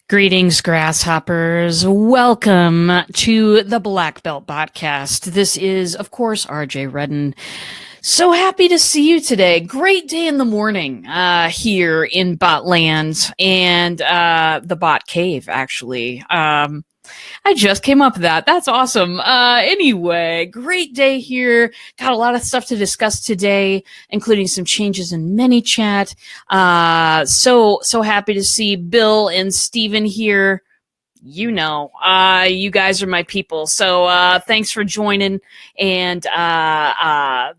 Greetings, grasshoppers. Welcome to the Black Belt Podcast. This is, of course, RJ Redden. So happy to see you today. Great day in the morning here in Botland and the Bot Cave, actually. I just came up with that. That's awesome. Anyway, great day here. Got a lot of stuff to discuss today, including some changes in ManyChat. So happy to see Bill and Steven here. You guys are my people. So thanks for joining. And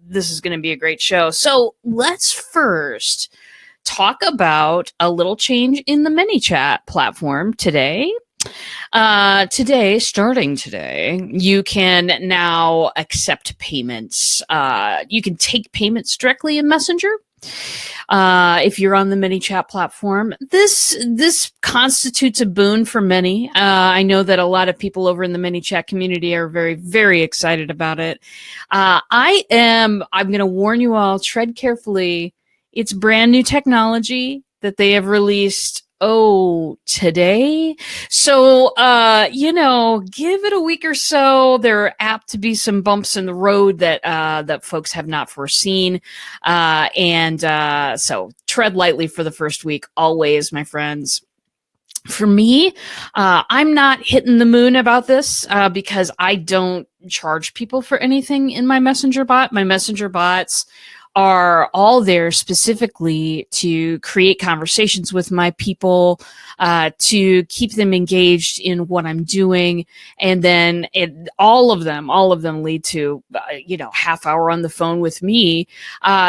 this is going to be a great show. So let's first talk about a little change in the ManyChat platform today. Starting today, you can now accept payments. You can take payments directly in Messenger. If you're on the ManyChat platform, this constitutes a boon for many. I know that a lot of people over in the ManyChat community are very, very excited about it. I'm going to warn you all, tread carefully. It's brand new technology that they have released today. So, give it a week or so. There are apt to be some bumps in the road that folks have not foreseen. So tread lightly for the first week, always, my friends. For me, I'm not hitting the moon about this because I don't charge people for anything in my Messenger bot. My Messenger bots are all there specifically to create conversations with my people, to keep them engaged in what I'm doing. And then all of them lead to, half hour on the phone with me.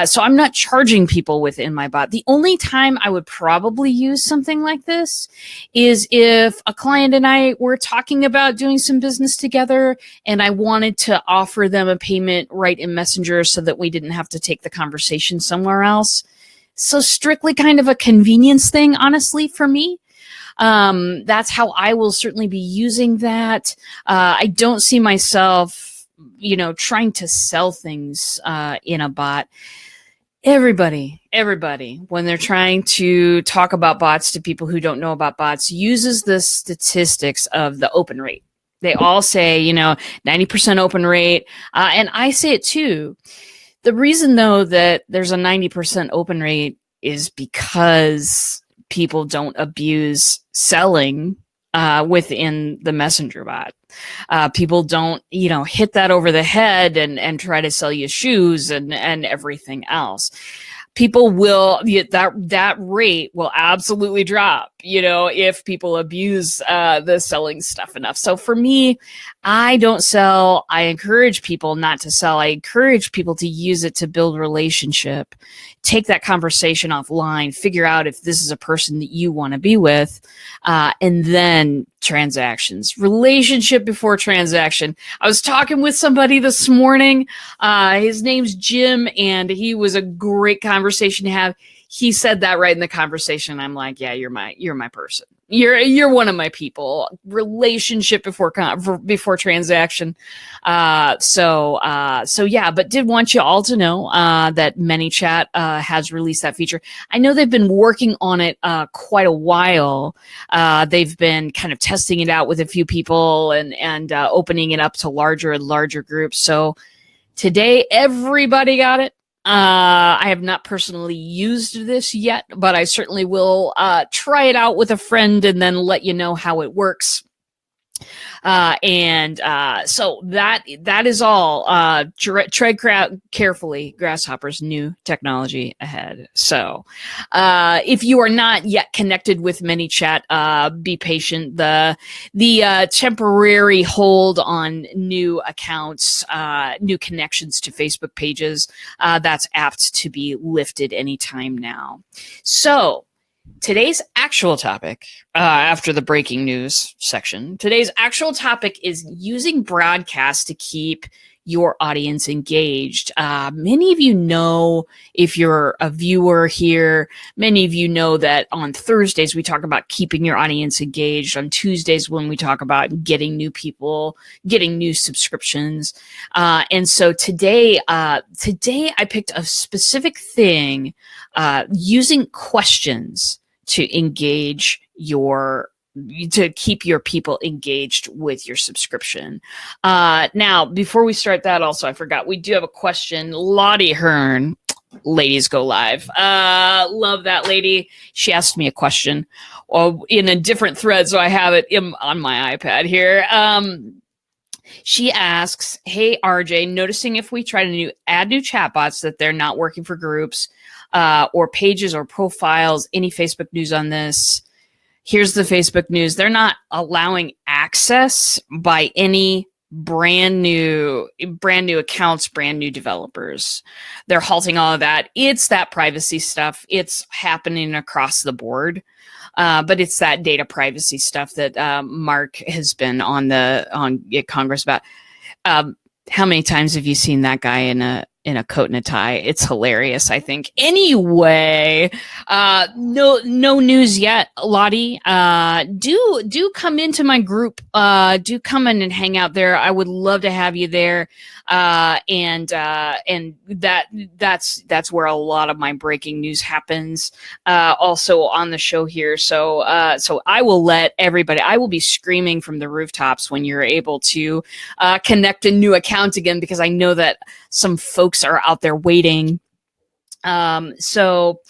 So I'm not charging people within my bot. The only time I would probably use something like this is if a client and I were talking about doing some business together and I wanted to offer them a payment right in Messenger so that we didn't have to take the conversation somewhere else. So strictly kind of a convenience thing, honestly, for me. That's how I will certainly be using that. I don't see myself, trying to sell things in a bot. Everybody, when they're trying to talk about bots to people who don't know about bots, uses the statistics of the open rate. They all say, 90% open rate. And I say it too. The reason, though, that there's a 90% open rate is because people don't abuse selling within the Messenger bot. People don't, hit that over the head and try to sell you shoes and everything else. People will, that rate will absolutely drop, if people abuse the selling stuff enough. So for me, I don't sell. I encourage people not to sell. I encourage people to use it to build relationship, take that conversation offline, figure out if this is a person that you want to be with, and then transactions. Relationship before transaction. I was talking with somebody this morning. His name's Jim, and he was a great conversation to have. He said that right in the conversation. I'm like, yeah, you're my person. You're one of my people. Relationship before transaction. So yeah, but did want you all to know that ManyChat has released that feature. I know they've been working on it quite a while. They've been kind of testing it out with a few people and opening it up to larger and larger groups. So today, everybody got it. I have not personally used this yet, but I certainly will try it out with a friend and then let you know how it works. So that is all. Tread carefully, grasshoppers, new technology ahead. So, if you are not yet connected with ManyChat, be patient. The temporary hold on new accounts, new connections to Facebook pages, that's apt to be lifted anytime now. So, today's actual topic, after the breaking news section, today's actual topic is using broadcast to keep your audience engaged. Many of you know, if you're a viewer here, many of you know that on Thursdays we talk about keeping your audience engaged. On Tuesdays when we talk about getting new people, getting new subscriptions. And so today I picked a specific thing, using questions to engage your to keep your people engaged with your subscription. Now, before we start that, also, I forgot, we do have a question. Lottie Hearn, Ladies Go Live. Love that lady. She asked me a question in a different thread, so I have it on my iPad here. She asks, hey, RJ, noticing if we try to add new chatbots that they're not working for groups or pages or profiles, any Facebook news on this? Here's the Facebook news. They're not allowing access by any brand new accounts, brand new developers. They're halting all of that. It's that privacy stuff. It's happening across the board. But it's that data privacy stuff that Mark has been on Congress about. How many times have you seen that guy in a coat and a tie? It's hilarious, I think. Anyway, no news yet, Lottie. Do come into my group. Do come in and hang out there. I would love to have you there. And that's where a lot of my breaking news happens. Also on the show here. So I will let everybody. I will be screaming from the rooftops when you're able to connect a new account again, because I know that some folks are out there waiting. So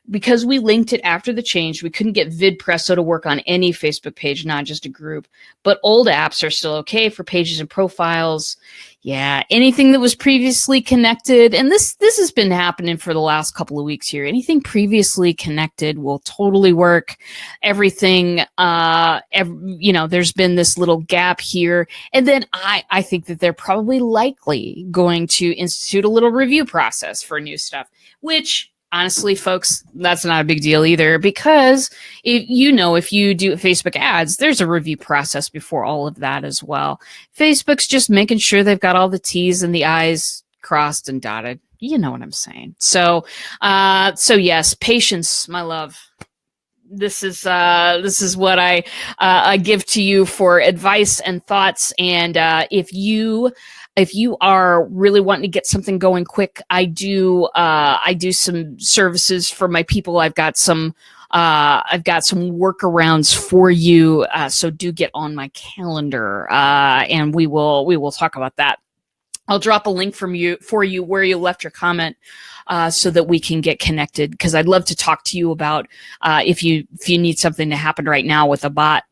because we linked it after the change, we couldn't get VidPresso to work on any Facebook page, not just a group. But old apps are still okay for pages and profiles. Yeah, anything that was previously connected, and this has been happening for the last couple of weeks here. Anything previously connected will totally work. Everything, there's been this little gap here, and then I think that they're probably likely going to institute a little review process for new stuff, which, honestly, folks, that's not a big deal either, because if you do Facebook ads, there's a review process before all of that as well. Facebook's just making sure they've got all the T's and the I's crossed and dotted. You know what I'm saying. So yes, patience, my love. This is what I give to you for advice and thoughts. And if you are really wanting to get something going quick, I do some services for my people. I've got some workarounds for you. So do get on my calendar, and we will talk about that. I'll drop a link for you where you left your comment, so that we can get connected, because I'd love to talk to you about if you need something to happen right now with a bot.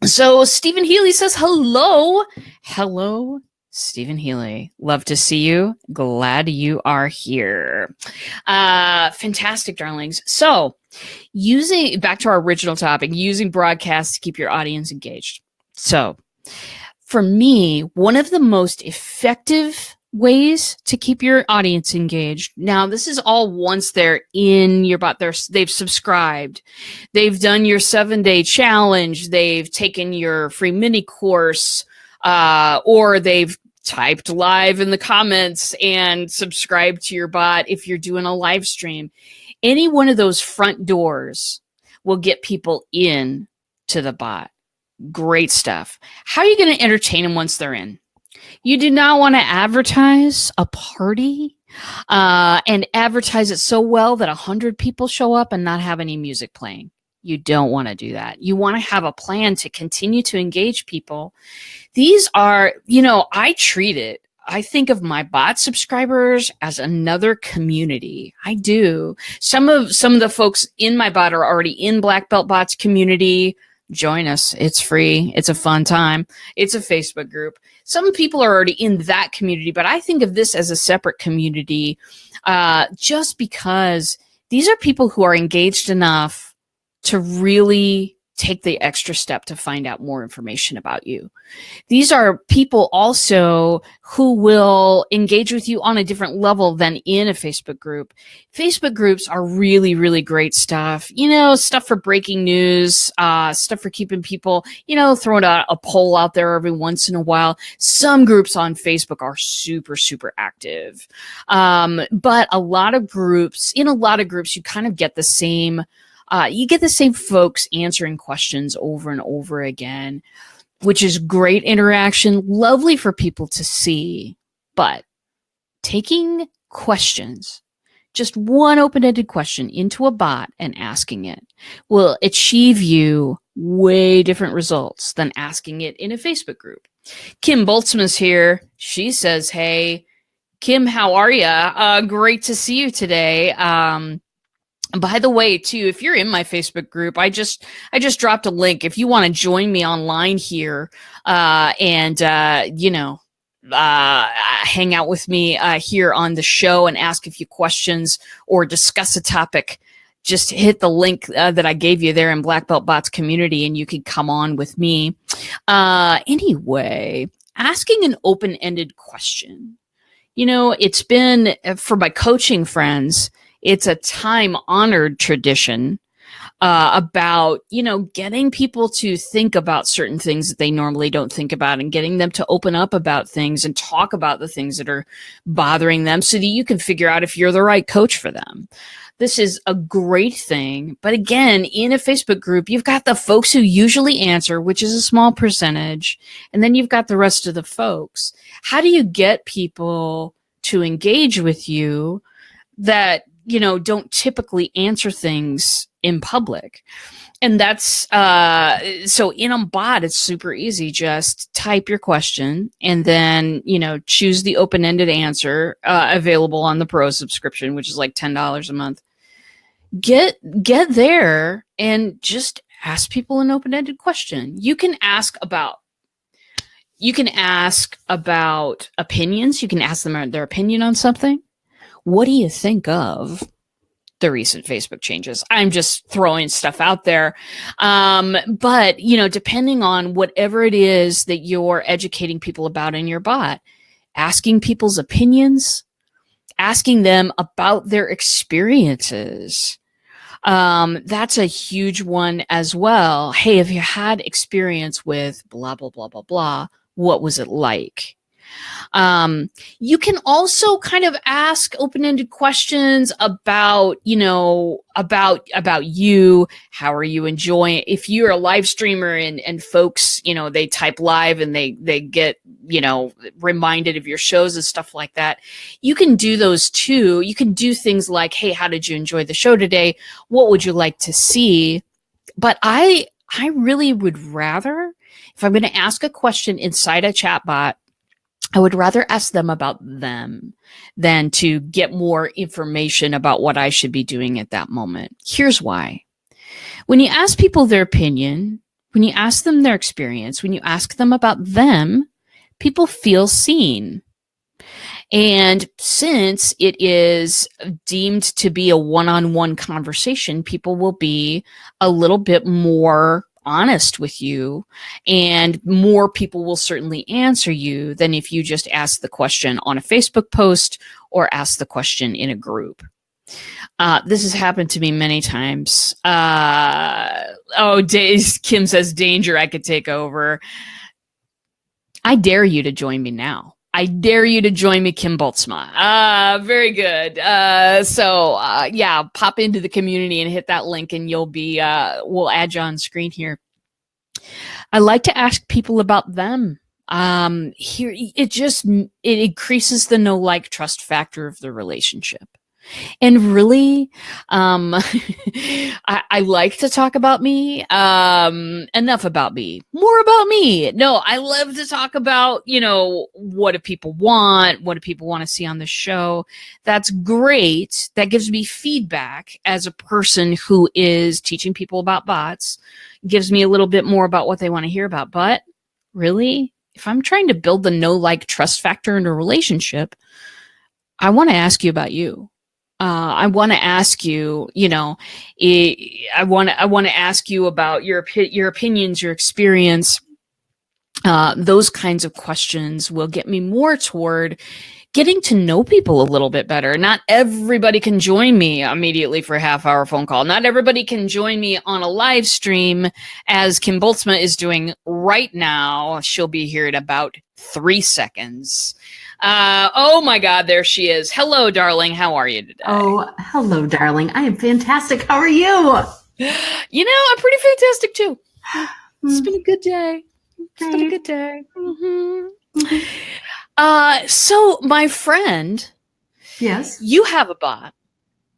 So Stephen Healy says hello. Stephen Healy, love to see you. Glad you are here. Fantastic, darlings. So back to our original topic, using broadcasts to keep your audience engaged. So for me, one of the most effective ways to keep your audience engaged. Now, this is all once they're in your bot, they've subscribed, they've done your 7-day challenge, they've taken your free mini course, or they've typed live in the comments and subscribed to your bot if you're doing a live stream. Any one of those front doors will get people in to the bot. Great stuff. How are you going to entertain them once they're in? You do not want to advertise a party and advertise it so well that 100 people show up and not have any music playing. You don't want to do that. You want to have a plan to continue to engage people. These are, I think of my bot subscribers as another community. I do. Some of the folks in my bot are already in Black Belt Bots community. Join us. It's free. It's a fun time. It's a Facebook group. Some people are already in that community, but I think of this as a separate community, just because these are people who are engaged enough to really take the extra step to find out more information about you. These are people also who will engage with you on a different level than in a Facebook group. Facebook groups are really, really great stuff. Stuff for breaking news, stuff for keeping people, throwing out a poll out there every once in a while. Some groups on Facebook are super, super active. But in a lot of groups, you kind of get the same folks answering questions over and over again, which is great interaction, lovely for people to see. But taking questions, just one open-ended question into a bot and asking it will achieve you way different results than asking it in a Facebook group. Kim Boltzmann's here. She says, hey, Kim, how are you? Great to see you today. By the way, too, if you're in my Facebook group, I just dropped a link. If you want to join me online here, and hang out with me here on the show and ask a few questions or discuss a topic, just hit the link that I gave you there in Black Belt Bots community, and you can come on with me. Anyway, asking an open-ended question. It's been, for my coaching friends, it's a time-honored tradition about, getting people to think about certain things that they normally don't think about, and getting them to open up about things and talk about the things that are bothering them so that you can figure out if you're the right coach for them. This is a great thing. But again, in a Facebook group, you've got the folks who usually answer, which is a small percentage, and then you've got the rest of the folks. How do you get people to engage with you that, don't typically answer things in public? And that's, so in a bot, it's super easy. Just type your question and then, choose the open-ended answer, available on the Pro subscription, which is like $10 a month. Get there and just ask people an open-ended question. You can ask about opinions. You can ask them their opinion on something. What do you think of the recent Facebook changes? I'm just throwing stuff out there. But, depending on whatever it is that you're educating people about in your bot, asking people's opinions, asking them about their experiences. That's a huge one as well. Hey, have you had experience with blah, blah, blah, blah, blah? What was it like? You can also kind of ask open-ended questions about, about you. How are you enjoying? If you're a live streamer and folks, they type live and they get, reminded of your shows and stuff like that. You can do those too. You can do things like, hey, how did you enjoy the show today? What would you like to see? But I really would rather, if I'm going to ask a question inside a chatbot, I would rather ask them about them than to get more information about what I should be doing at that moment. Here's why. When you ask people their opinion, when you ask them their experience, when you ask them about them, people feel seen. And since it is deemed to be a one-on-one conversation, people will be a little bit more honest with you, and more people will certainly answer you than if you just ask the question on a Facebook post or ask the question in a group. This has happened to me many times. Kim says, danger, I could take over. I dare you to join me now. I dare you to join me, Kim Boltzma. Very good. Yeah, pop into the community and hit that link and you'll be, we'll add you on screen here. I like to ask people about them. Here, it increases the know, like, trust factor of the relationship. And really, I like to talk about me. Enough about me. More about me. No, I love to talk about, what do people want? What do people want to see on the show? That's great. That gives me feedback as a person who is teaching people about bots. Gives me a little bit more about what they want to hear about. But really, if I'm trying to build the know, like, trust factor in a relationship, I want to ask you about you. I want to ask you, I want to ask you about your opinions, your experience. Those kinds of questions will get me more toward getting to know people a little bit better. Not everybody can join me immediately for a half-hour phone call. Not everybody can join me on a live stream, as Kim Boltzma is doing right now. She'll be here in about 3 seconds. Oh my God, there she is. Hello, darling. How are you today? Oh, hello, darling. I am fantastic. How are you? I'm pretty fantastic too. It's been a good day. It's been a good day. So my friend. Yes. You have a bot.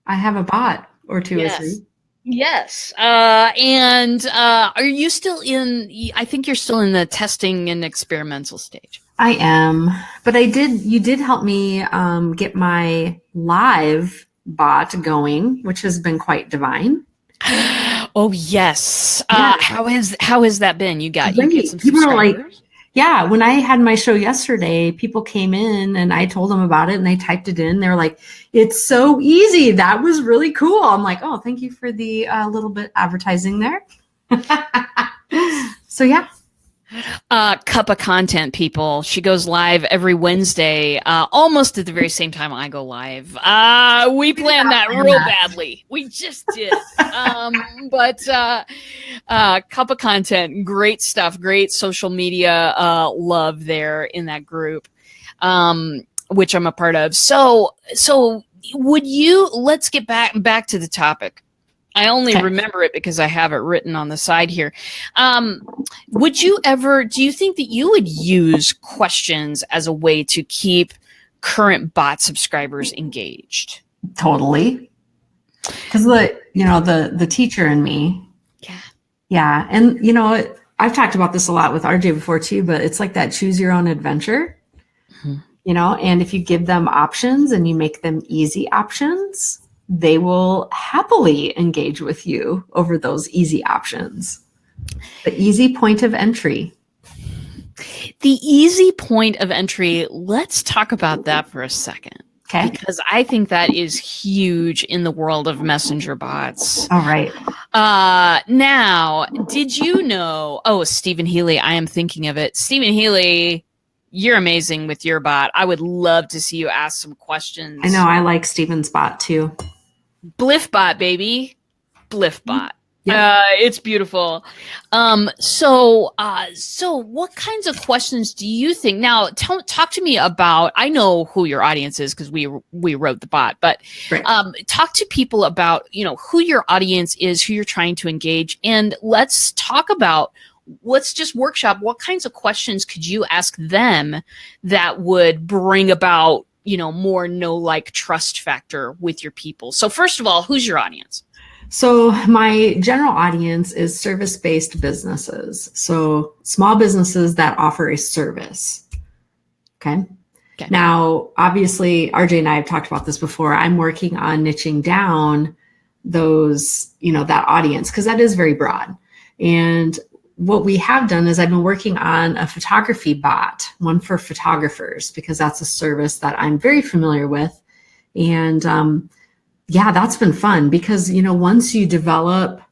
I have a bot or two or three. Yes. Are you still I think you're still in the testing and experimental stage. I am, but you did help me get my live bot going, which has been quite divine. Oh yes. Yeah, How has that been? You get some great. People are like, subscribers? yeah, when I had my show yesterday, people came in and I told them about it and they typed it in. They were like, it's so easy. That was really cool. I'm like, oh, thank you for the little bit advertising there. So yeah. Cup of Content, people. She goes live every Wednesday, almost at the very same time I go live. We planned that real badly. We just did. Cup of Content, great stuff, great social media love there in that group, which I'm a part of. So let's get back to the topic. I only remember it because I have it written on the side here. Do you think that you would use questions as a way to keep current bot subscribers engaged? Totally. Because the teacher in me. Yeah. Yeah. And I've talked about this a lot with RJ before too, but it's like that choose your own adventure. Mm-hmm. And if you give them options and you make them easy options, they will happily engage with you over those easy options. The easy point of entry. The easy point of entry, let's talk about that for a second. Okay. Because I think that is huge in the world of messenger bots. All right. Now, did you know? Oh, Stephen Healy, I am thinking of it. Stephen Healy, you're amazing with your bot. I would love to see you ask some questions. I know. I like Stephen's bot too. Bliffbot, baby. Bliffbot. Yep. It's beautiful. So what kinds of questions do you think? Now, talk to me about. I know who your audience is because we wrote the bot, but right. Talk to people about who your audience is, who you're trying to engage, and let's talk about. Let's just workshop what kinds of questions could you ask them that would bring about more know-like trust factor with your people. So first of all, who's your audience? So my general audience is service-based businesses. So small businesses that offer a service. Okay. Now, obviously, RJ and I have talked about this before. I'm working on niching down those, that audience, because that is very broad. And what we have done is I've been working on a photography bot, one for photographers, because that's a service that I'm very familiar with. And that's been fun because, once you develop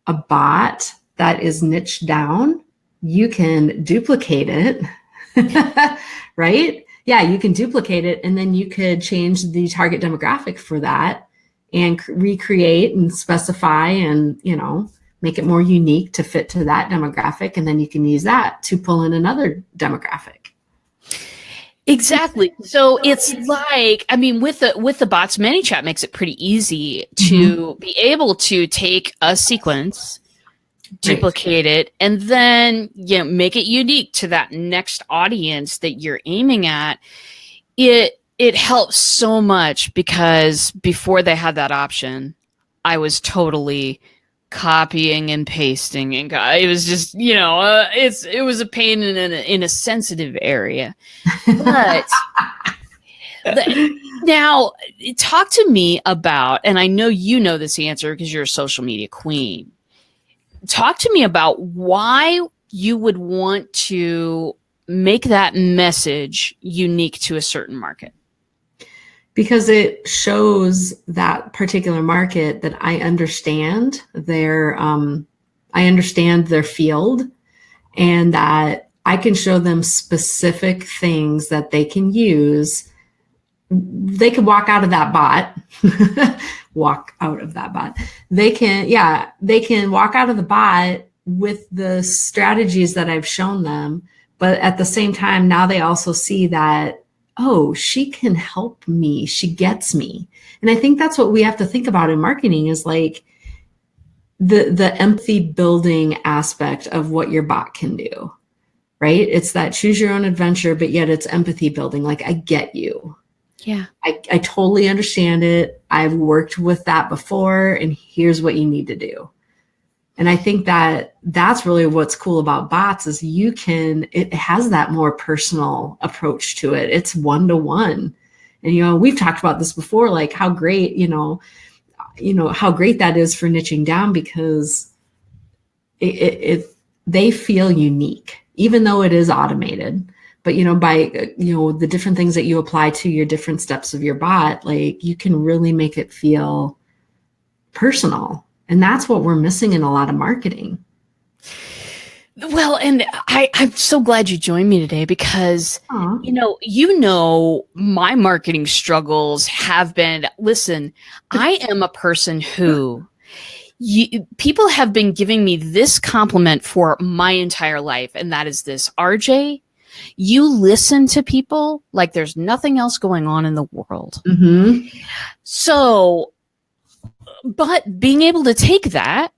a bot that is niched down, you can duplicate it, right? Yeah, you can duplicate it, and then you could change the target demographic for that and recreate and specify and, make it more unique to fit to that demographic. And then you can use that to pull in another demographic. Exactly. So it's like, with the bots, ManyChat makes it pretty easy to be able to take a sequence, duplicate it, and then make it unique to that next audience that you're aiming at. It helps so much because before they had that option, I was totally copying and pasting, and it was just it was a pain in a sensitive area. But now talk to me about, and I know you know this answer because you're a social media queen. Talk to me about why you would want to make that message unique to a certain market. Because it shows that particular market that I understand their field, and that I can show them specific things that they can use. They could walk out of that bot, They can walk out of the bot with the strategies that I've shown them. But at the same time, now they also see that, oh, she can help me. She gets me. And I think that's what we have to think about in marketing is like the empathy building aspect of what your bot can do, right? It's that choose your own adventure, but yet it's empathy building. Like, I get you. Yeah. I totally understand it. I've worked with that before, and here's what you need to do. And I think that that's really what's cool about bots is it has that more personal approach to it. It's one-to-one. And, we've talked about this before, like how great, how great that is for niching down, because they feel unique, even though it is automated. But, by, the different things that you apply to your different steps of your bot, like you can really make it feel personal. And that's what we're missing in a lot of marketing. Well, and I'm so glad you joined me today because, my marketing struggles have been, listen, I am a person who people have been giving me this compliment for my entire life. And that is this, RJ, you listen to people like there's nothing else going on in the world. Mm-hmm. So, but being able to take that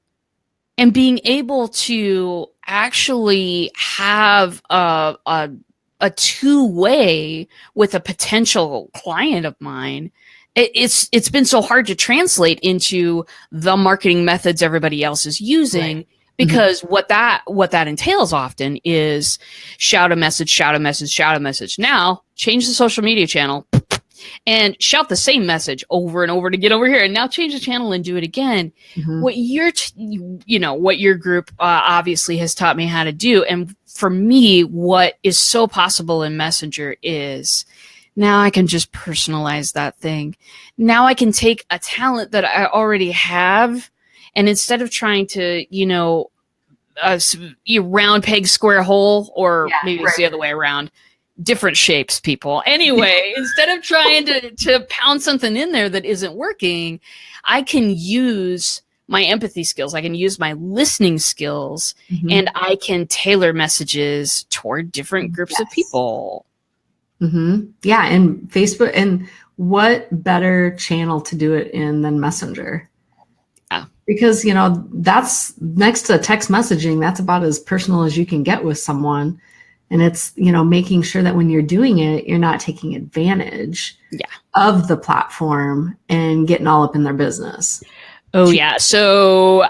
and being able to actually have a two-way with a potential client of mine, it's been so hard to translate into the marketing methods everybody else is using. Right. Because what that entails often is shout a message. Now change the social media channel and shout the same message over and over to get over here, and now change the channel and do it again. Mm-hmm. What your group obviously has taught me how to do, and for me, what is so possible in Messenger is now I can just personalize that thing. Now I can take a talent that I already have, and instead of trying to, round peg square hole, or maybe it's the other way around, different shapes, people. Anyway, instead of trying to pound something in there that isn't working, I can use my empathy skills. I can use my listening skills, mm-hmm. and I can tailor messages toward different groups of people. Mm-hmm. Yeah. And Facebook, and what better channel to do it in than Messenger? Because, that's next to text messaging, that's about as personal as you can get with someone. And it's, making sure that when you're doing it, you're not taking advantage of the platform and getting all up in their business. Oh, yeah. So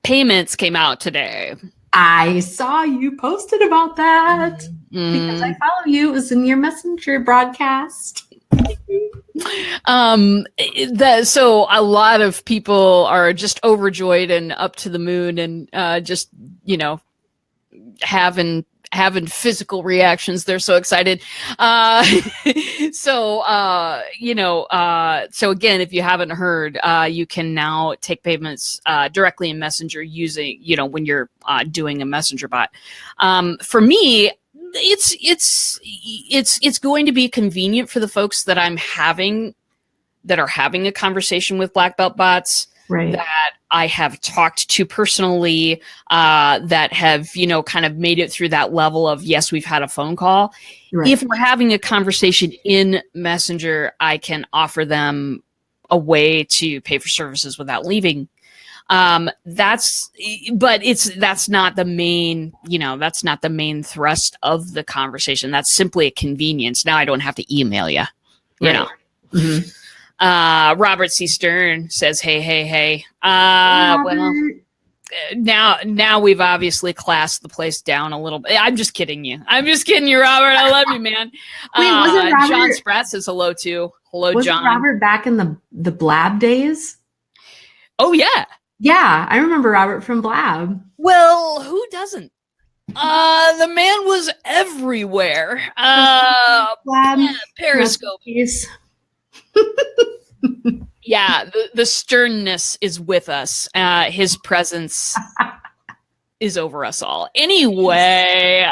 payments came out today. I saw you posted about that because I follow you. It was in your Messenger broadcast. So a lot of people are just overjoyed and up to the moon, and just having physical reactions. They're so excited. So again, if you haven't heard, you can now take payments directly in Messenger using, when you're doing a Messenger bot. For me, it's going to be convenient for the folks that are having a conversation with black belt bots, right, that I have talked to personally, that have, kind of made it through that level of, yes, we've had a phone call. Right. If we're having a conversation in Messenger, I can offer them a way to pay for services without leaving. That's not the main, that's not the main thrust of the conversation. That's simply a convenience. Now I don't have to email you, Mm-hmm. Robert C. Stern says, hey. Well, now we've obviously classed the place down a little bit. I'm just kidding you, Robert. I love you, man. Wait, wasn't Robert, John Spratt says hello too. Hello, wasn't John. Robert back in the Blab days? Oh yeah. Yeah, I remember Robert from Blab. Well, who doesn't? The man was everywhere. Blab, yeah, Periscope. Yeah, the sternness is with us. His presence is over us all. Anyway,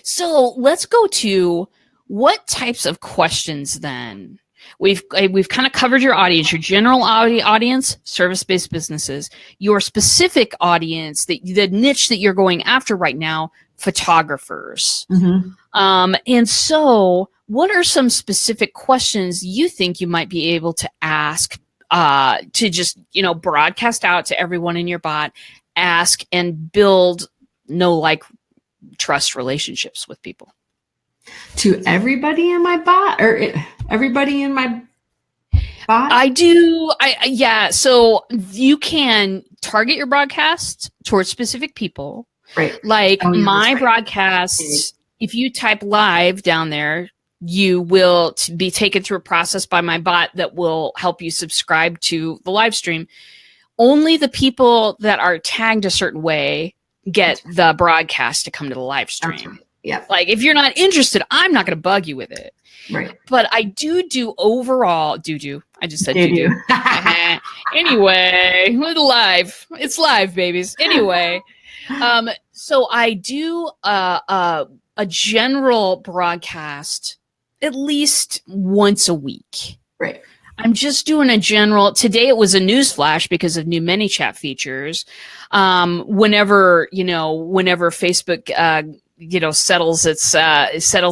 so let's go to what types of questions then. We've kind of covered your audience, your general audience, service-based businesses, your specific audience, the niche that you're going after right now, photographers. Mm-hmm. And so what are some specific questions you think you might be able to ask, to just, broadcast out to everyone in your bot, ask and build trust relationships with people? To everybody in my bot, or everybody in my bot? I do. Yeah. So you can target your broadcast towards specific people. Right. Like my broadcasts, if you type live down there, you will be taken through a process by my bot that will help you subscribe to the live stream. Only the people that are tagged a certain way get the broadcast to come to the live stream. Yeah. Like if you're not interested, I'm not going to bug you with it. Right. But I do overall. I just said do. Anyway, we're live. It's live, babies. Anyway, so I do a general broadcast at least once a week. Right. I'm just doing a general. Today it was a news flash because of new ManyChat features. Whenever Facebook settles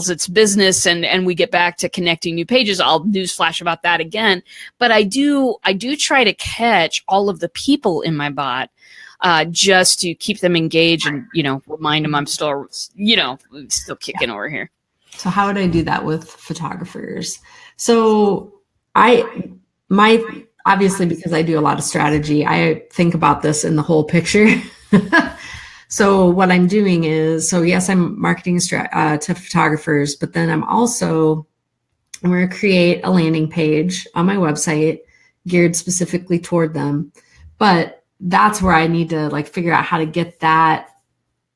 its business and we get back to connecting new pages, I'll news flash about that again. But I do try to catch all of the people in my bot just to keep them engaged and remind them I'm still kicking over here. So how would I do that with photographers? So obviously, because I do a lot of strategy, I think about this in the whole picture. So what I'm doing is, yes, I'm marketing to photographers, but then I'm going to create a landing page on my website geared specifically toward them. But that's where I need to figure out how to get that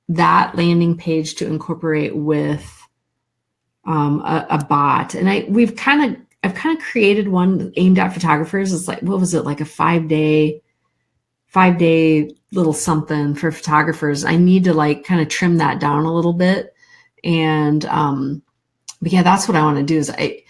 landing page to incorporate with a bot. And I've kind of created one aimed at photographers. It's what was it? Like a 5-day little something for photographers. I need to kind of trim that down a little bit. And, but yeah, that's what I want to do is I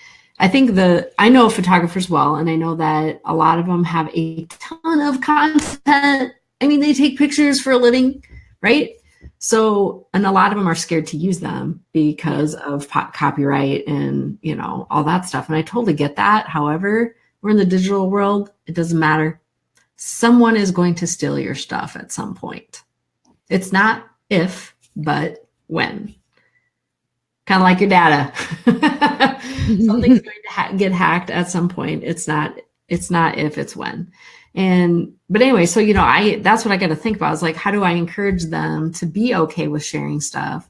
think I know photographers well, and I know that a lot of them have a ton of content. I mean, they take pictures for a living, right? So, and a lot of them are scared to use them because of copyright and, all that stuff. And I totally get that. However, we're in the digital world. It doesn't matter. Someone is going to steal your stuff at some point. It's not if, but when. Kind of like your data. Something's going to get hacked at some point. It's not if, it's when. But anyway, so, that's what I got to think about is how do I encourage them to be okay with sharing stuff,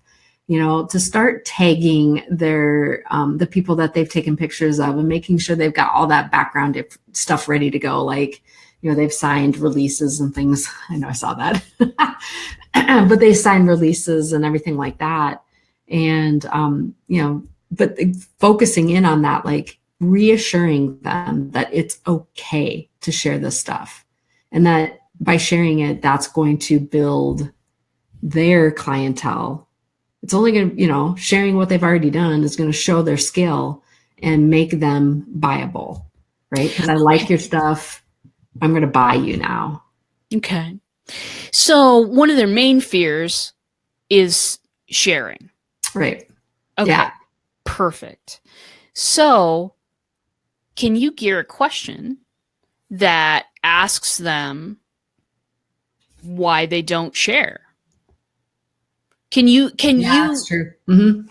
to start tagging their, the people that they've taken pictures of and making sure they've got all that background stuff ready to go. They've signed releases and things. I know I saw that, but they signed releases and everything like that. And, but focusing in on that, reassuring them that it's okay to share this stuff and that by sharing it, that's going to build their clientele. It's only going to, sharing what they've already done is going to show their skill and make them buyable, right? Because I like your stuff. I'm going to buy you now. Okay. So one of their main fears is sharing. Right. Okay. Yeah. Perfect. So can you gear a question that asks them why they don't share? That's true. Mm-hmm.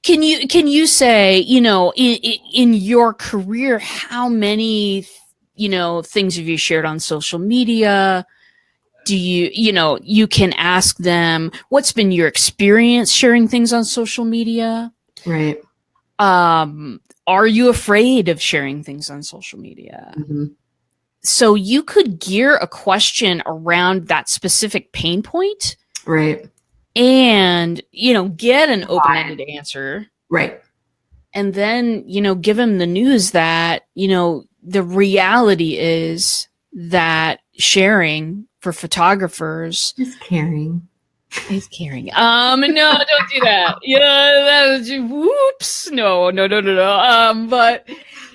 Can you say, in your career, how many things have you shared on social media? Do you can ask them, what's been your experience sharing things on social media? Right. Are you afraid of sharing things on social media? Mm-hmm. So you could gear a question around that specific pain point. Right. And, get an open-ended answer. Right. And then, give them the news that, the reality is that sharing for photographers is caring. Is caring. No, don't do that. That was whoops. No. But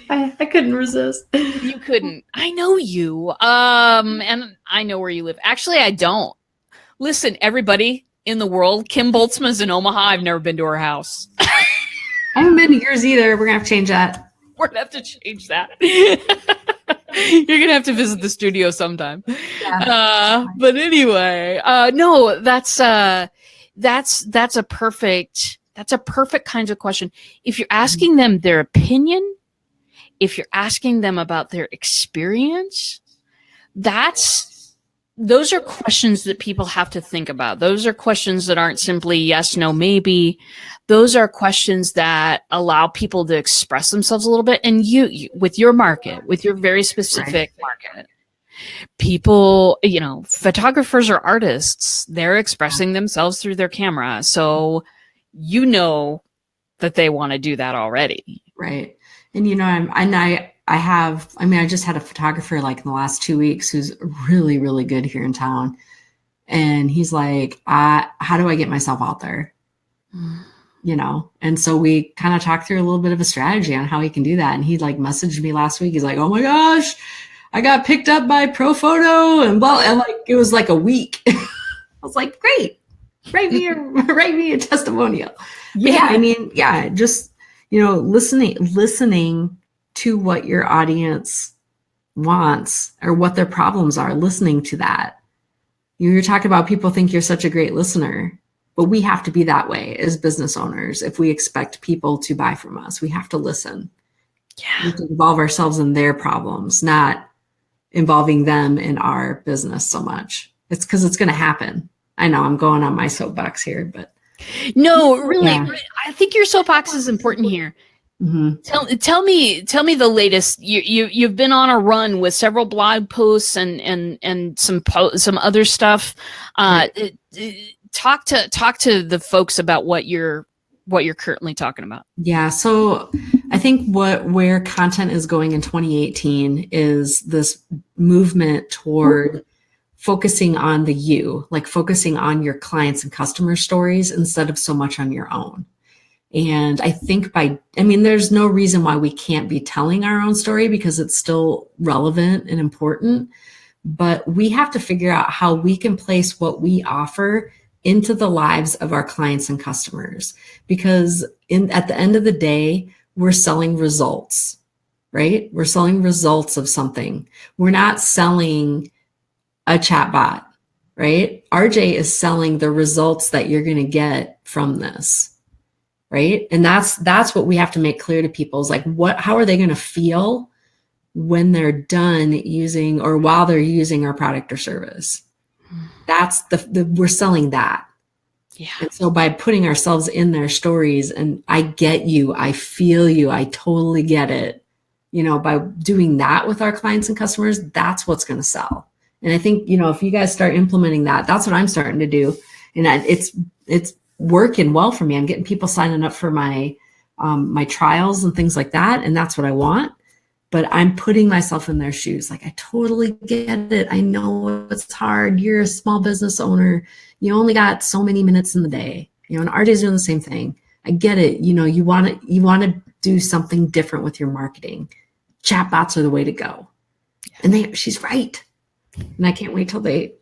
I couldn't resist. You couldn't. I know you. And I know where you live. Actually, I don't. Listen, everybody in the world, Kim Boltzmann's in Omaha. I've never been to her house. I haven't been to yours either. We're gonna have to change that. We're gonna have to change that. You're gonna have to visit the studio sometime. Yeah. But anyway, no, that's a perfect That's a perfect kind of question. If you're asking them their opinion, if you're asking them about their experience, those are questions that people have to think about. Those are questions that aren't simply yes, no, maybe. Those are questions that allow people to express themselves a little bit. And you with your market, with your very specific market, people, photographers or artists, they're expressing themselves through their camera. So that they want to do that already. Right. And, I just had a photographer like in the last 2 weeks who's really, really good here in town. And he's like, how do I get myself out there? And so we kind of talked through a little bit of a strategy on how he can do that. And he like messaged me last week. He's like, oh my gosh, I got picked up by ProPhoto and blah. And like, it was like a week. I was like, great. Write me a testimonial. Yeah. Just, listening to what your audience wants or what their problems are, listening to that. You're talking about people think you're such a great listener, but we have to be that way as business owners. If we expect people to buy from us, we have to listen. Yeah. We have to involve ourselves in their problems, not involving them in our business so much. It's because it's going to happen. I know I'm going on my soapbox here, but no, really, I think your soapbox is important here. Mm-hmm. Tell me the latest. You've been on a run with several blog posts and some other stuff. Talk to the folks about what you're currently talking about. Yeah, so I think where content is going in 2018 is this movement toward focusing on focusing on your clients and customer stories instead of so much on your own. And I think there's no reason why we can't be telling our own story because it's still relevant and important, but we have to figure out how we can place what we offer into the lives of our clients and customers. Because at the end of the day, we're selling results, right? We're selling results of something. We're not selling a chatbot, right? RJ is selling the results that you're going to get from this. Right. And that's what we have to make clear to people is like, how are they going to feel when they're done using or while they're using our product or service? That's we're selling that. Yeah. And so by putting ourselves in their stories and I get you, I feel you, I totally get it. By doing that with our clients and customers, that's what's going to sell. And I think, if you guys start implementing that, that's what I'm starting to do. And it's working well for me. I'm getting people signing up for my trials and things like that. And that's what I want. But I'm putting myself in their shoes. Like, I totally get it. I know it's hard. You're a small business owner. You only got so many minutes in the day. And RJ's doing the same thing. I get it. You want to do something different with your marketing. Chatbots are the way to go. And she's right. And I can't wait till they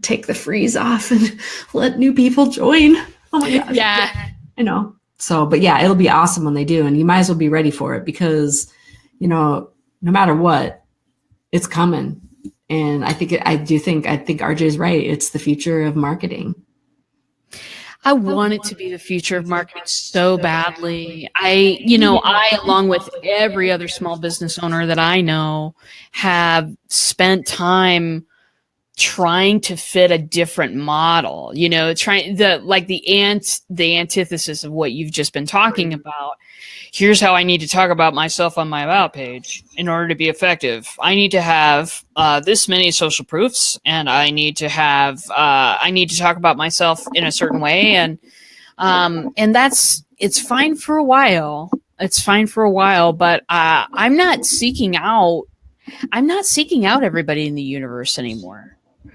take the freeze off and let new people join. Oh my gosh. Yeah. I know. So, but yeah, it'll be awesome when they do. And you might as well be ready for it because, no matter what, it's coming. And I think RJ's right. It's the future of marketing. I want it to be the future of marketing so badly. I, along with every other small business owner that I know, have spent time trying to fit a different model, trying the antithesis of what you've just been talking about. Here's how I need to talk about myself on my about page in order to be effective. I need to have this many social proofs, and I need to talk about myself in a certain way, and it's fine for a while. It's fine for a while, but I'm not seeking out everybody in the universe anymore.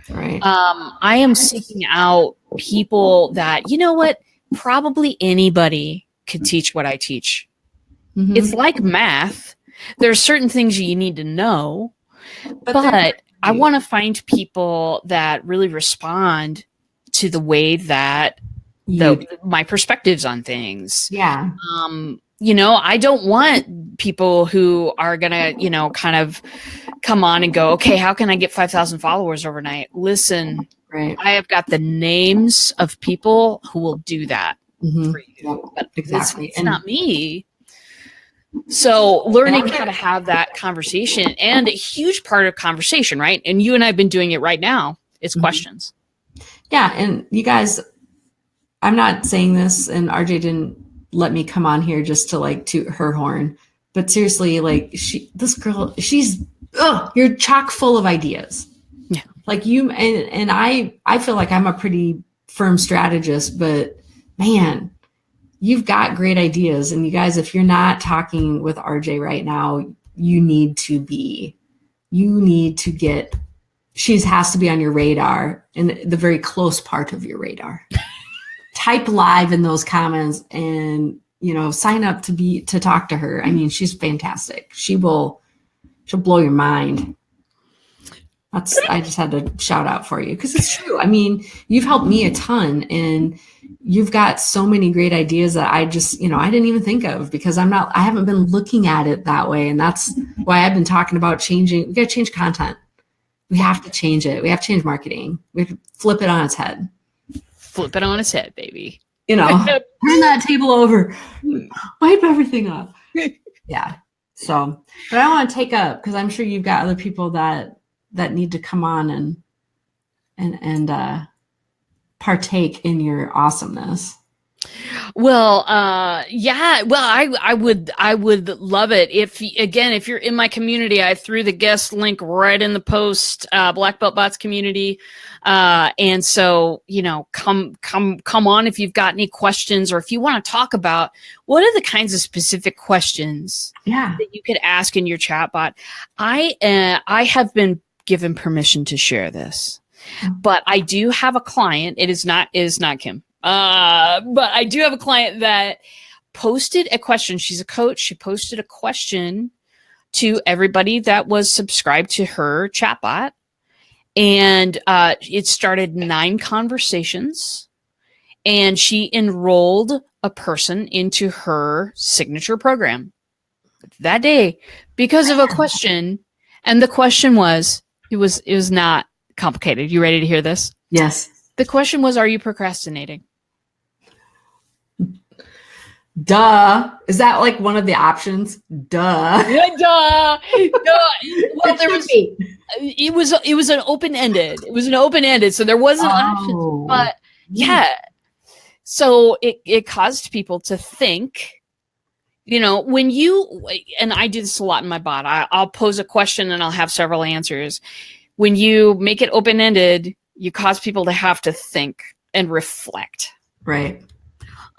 Right. I am seeking out people that, probably anybody could teach what I teach. Mm-hmm. It's like math. There are certain things you need to know, but I want to find people that really respond to the way that my perspectives on things. Yeah. I don't want people who are going to, kind of come on and go, okay, how can I get 5,000 followers overnight? Listen, right. I have got the names of people who will do that. for you. Yep, But exactly. It's not me. So learning how to have that conversation, and a huge part of conversation, right? And you and I have been doing it right now. It's questions. Yeah. And you guys, I'm not saying this, and RJ didn't let me come on here just to like toot her horn, but seriously, like this girl, you're chock full of ideas. Yeah. Like you, and I feel like I'm a pretty firm strategist, but man, you've got great ideas. And you guys, if you're not talking with RJ right now, you need to get, she has to be on your radar, and the very close part of your radar. Type live in those comments and, sign up to talk to her. I mean, she's fantastic. She'll blow your mind. I just had to shout out for you because it's true. I mean, you've helped me a ton, and you've got so many great ideas that I just, I didn't even think of because I haven't been looking at it that way. And that's why I've been talking about changing. We got to change content. We have to change it. We have to change marketing. We have to flip it on its head. Flip it on its head, baby. Turn that table over. Wipe everything up. Yeah. So, but I want to take up, because I'm sure you've got other people that need to come on and partake in your awesomeness. Well, yeah. Well, I would love it if you're in my community. I threw the guest link right in the post, Black Belt Bots community. And so, come on if you've got any questions, or if you want to talk about what are the kinds of specific questions that you could ask in your chatbot. I have been given permission to share this, but I do have a client. It is not Kim. But I do have a client that posted a question. She's a coach. She posted a question to everybody that was subscribed to her chatbot. And it started 9 conversations, and she enrolled a person into her signature program that day because of a question. And the question was, it was not complicated. You ready to hear this? Yes. The question was, are you procrastinating? Duh. Is that like one of the options? Duh. Yeah, duh. Well, it was an open-ended. It was an open-ended. So there wasn't options, but yeah. So it caused people to think, when and I do this a lot in my bot, I'll pose a question and I'll have several answers. When you make it open-ended, you cause people to have to think and reflect. Right.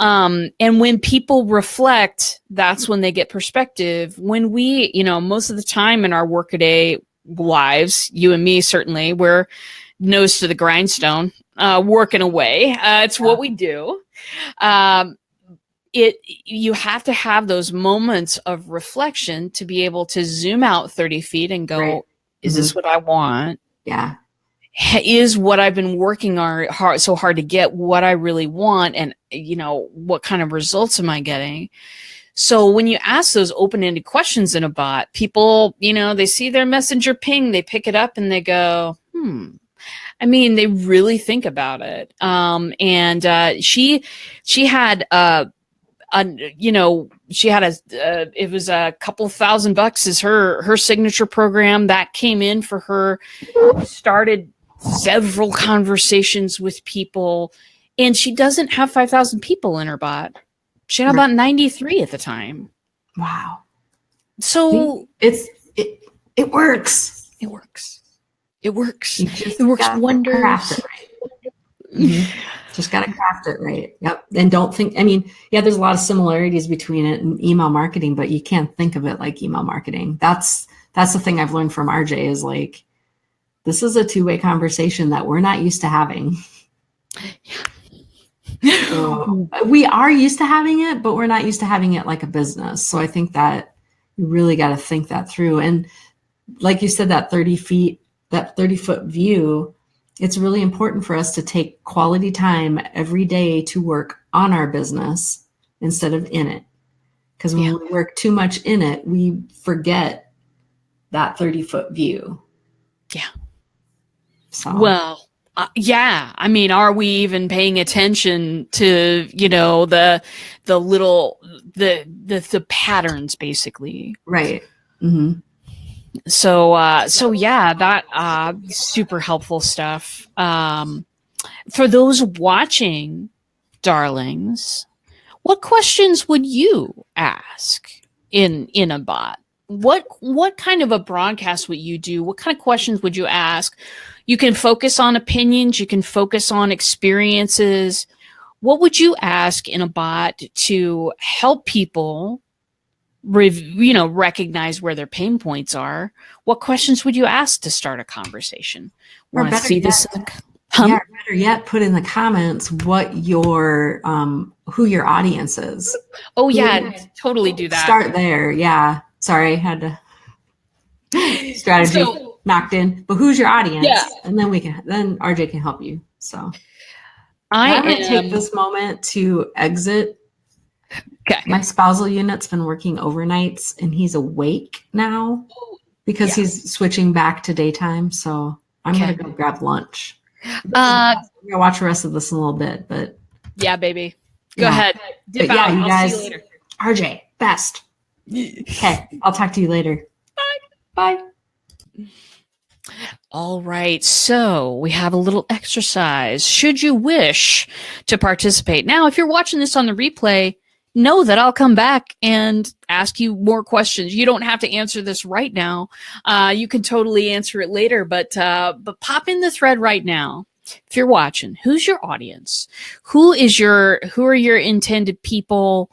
And when people reflect, that's when they get perspective. When we, most of the time in our workaday lives, you and me, certainly, we're nose to the grindstone, working away. It's what we do. You have to have those moments of reflection to be able to zoom out 30 feet and go, right. Is this what I want? Yeah. Is what I've been working so hard to get what I really want? And, what kind of results am I getting? So when you ask those open-ended questions in a bot, people, they see their messenger ping, they pick it up and they go, I mean, they really think about it. She had, it was a couple $1,000 is her signature program that came in for her, started several conversations with people, and she doesn't have 5,000 people in her bot. She had about 93 at the time. Wow. So it works. It works. It works. It works wonders. Craft it right. Just got to craft it right. Yep. And don't think, there's a lot of similarities between it and email marketing, but you can't think of it like email marketing. That's the thing I've learned from RJ is like, this is a two-way conversation that we're not used to having. So, we are used to having it, but we're not used to having it like a business. So I think that you really got to think that through. And like you said, that 30-foot view, it's really important for us to take quality time every day to work on our business instead of in it. Because when we work too much in it, we forget that 30-foot view. Yeah. So. Well, Yeah. I mean, are we even paying attention to, the little, the patterns basically? Right. Mm-hmm. So yeah, that, super helpful stuff. For those watching, darlings, what questions would you ask in a bot? What kind of a broadcast would you do? What kind of questions would you ask? You can focus on opinions, you can focus on experiences. What would you ask in a bot to help people recognize where their pain points are? What questions would you ask to start a conversation? Want to see this? Yeah, better yet, put in the comments what your who your audience is. Oh yeah, totally do that. Start there. Yeah. Sorry, had to strategy knocked in. But who's your audience? Yeah. And then then RJ can help you. So I'm gonna take this moment to exit. Okay. My spousal unit's been working overnights and he's awake now because he's switching back to daytime. So I'm gonna go grab lunch. I'm gonna watch the rest of this in a little bit, but yeah, baby. Go ahead. Dip out. You guys, see you later. RJ, best. Okay, I'll talk to you later. Bye. All right, so we have a little exercise. Should you wish to participate? Now, if you're watching this on the replay, know that I'll come back and ask you more questions. You don't have to answer this right now. You can totally answer it later, but pop in the thread right now. If you're watching, who's your audience? Who are your intended people?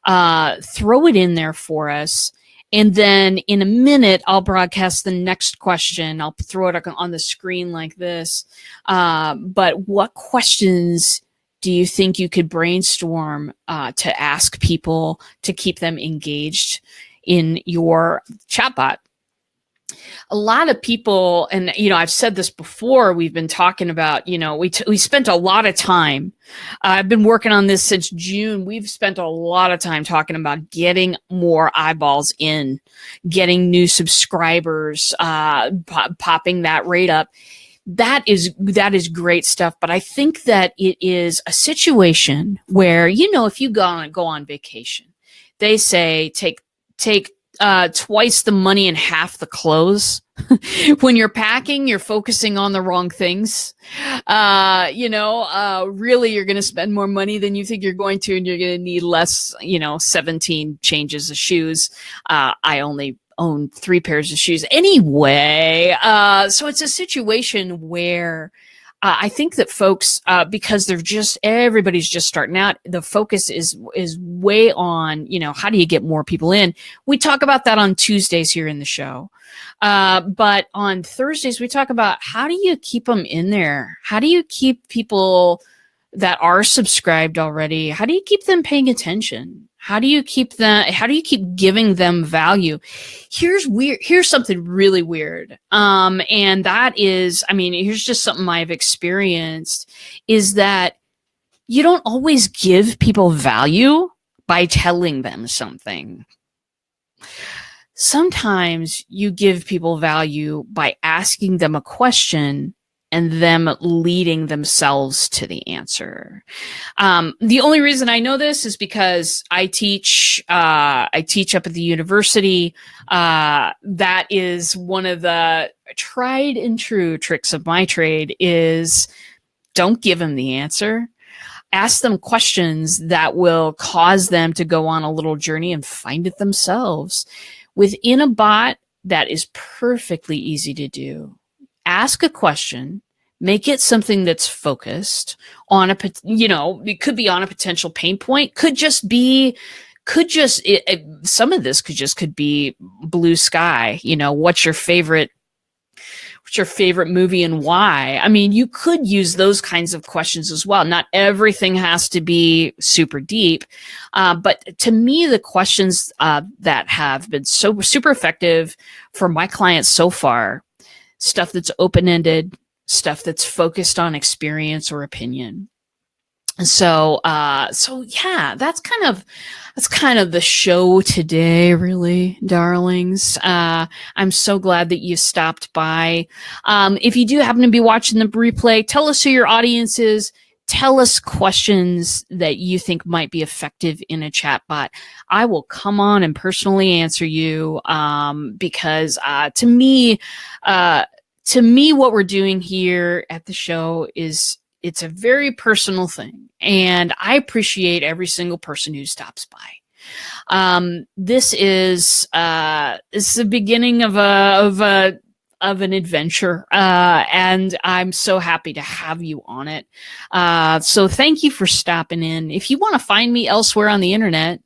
Throw it in there for us. And then in a minute, I'll broadcast the next question. I'll throw it on the screen like this. But what questions do you think you could brainstorm to ask people to keep them engaged in your chatbot? A lot of people, and I've said this before, we've been talking about, we spent a lot of time. I've been working on this since June. We've spent a lot of time talking about getting more eyeballs in, getting new subscribers, popping that rate up. That is great stuff. But I think that it is a situation where, if you go on vacation, they say take twice the money and half the clothes. When you're packing, you're focusing on the wrong things. Really, you're going to spend more money than you think you're going to, and you're going to need less, 17 changes of shoes. I only own 3 pairs of shoes anyway. So it's a situation where I think that folks, because everybody's just starting out, the focus is way on, how do you get more people in? We talk about that on Tuesdays here in the show. But on Thursdays, we talk about how do you keep them in there? How do you keep people that are subscribed already? How do you keep them paying attention? How do you keep giving them value? Here's something really weird. And that is, here's just something I've experienced, is that you don't always give people value by telling them something. Sometimes you give people value by asking them a question and them leading themselves to the answer. The only reason I know this is because I teach up at the university. That is one of the tried and true tricks of my trade is don't give them the answer. Ask them questions that will cause them to go on a little journey and find it themselves. Within a bot, that is perfectly easy to do. Ask a question, make it something that's focused on it could be on a potential pain point, some of this could be blue sky. What's your favorite movie and why? You could use those kinds of questions as well. Not everything has to be super deep. But to me, the questions that have been so super effective for my clients so far, stuff that's open-ended, stuff that's focused on experience or opinion. So yeah, that's kind of the show today, really, darlings. I'm so glad that you stopped by. If you do happen to be watching the replay, tell us who your audience is. Tell us questions that you think might be effective in a chatbot. I will come on and personally answer you, because to me, what we're doing here at the show is it's a very personal thing, and I appreciate every single person who stops by. This is the beginning of an adventure, and I'm so happy to have you on it. So thank you for stopping in. If you want to find me elsewhere on the internet,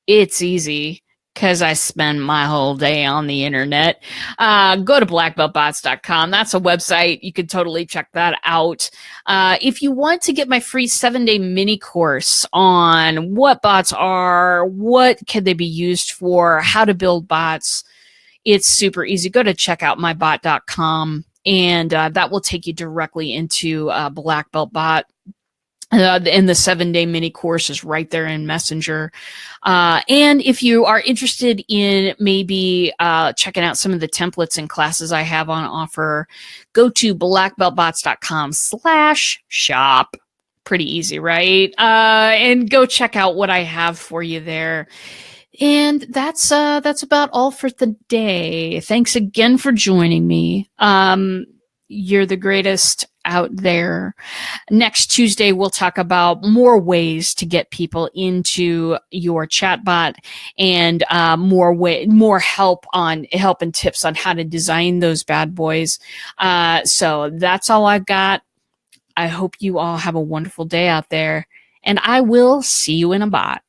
it's easy, because I spend my whole day on the internet. Go to blackbeltbots.com. That's a website. You can totally check that out. If you want to get my free 7-day mini course on what bots are, what can they be used for, how to build bots, it's super easy. Go to checkoutmybot.com, and that will take you directly into Black Belt Bot. And the 7-day mini course is right there in Messenger. And if you are interested in maybe checking out some of the templates and classes I have on offer, go to blackbeltbots.com/shop. Pretty easy, right? And go check out what I have for you there. And that's about all for the day. Thanks again for joining me. You're the greatest out there. Next Tuesday, we'll talk about more ways to get people into your chatbot, and more help and tips on how to design those bad boys. So that's all I've got. I hope you all have a wonderful day out there, and I will see you in a bot.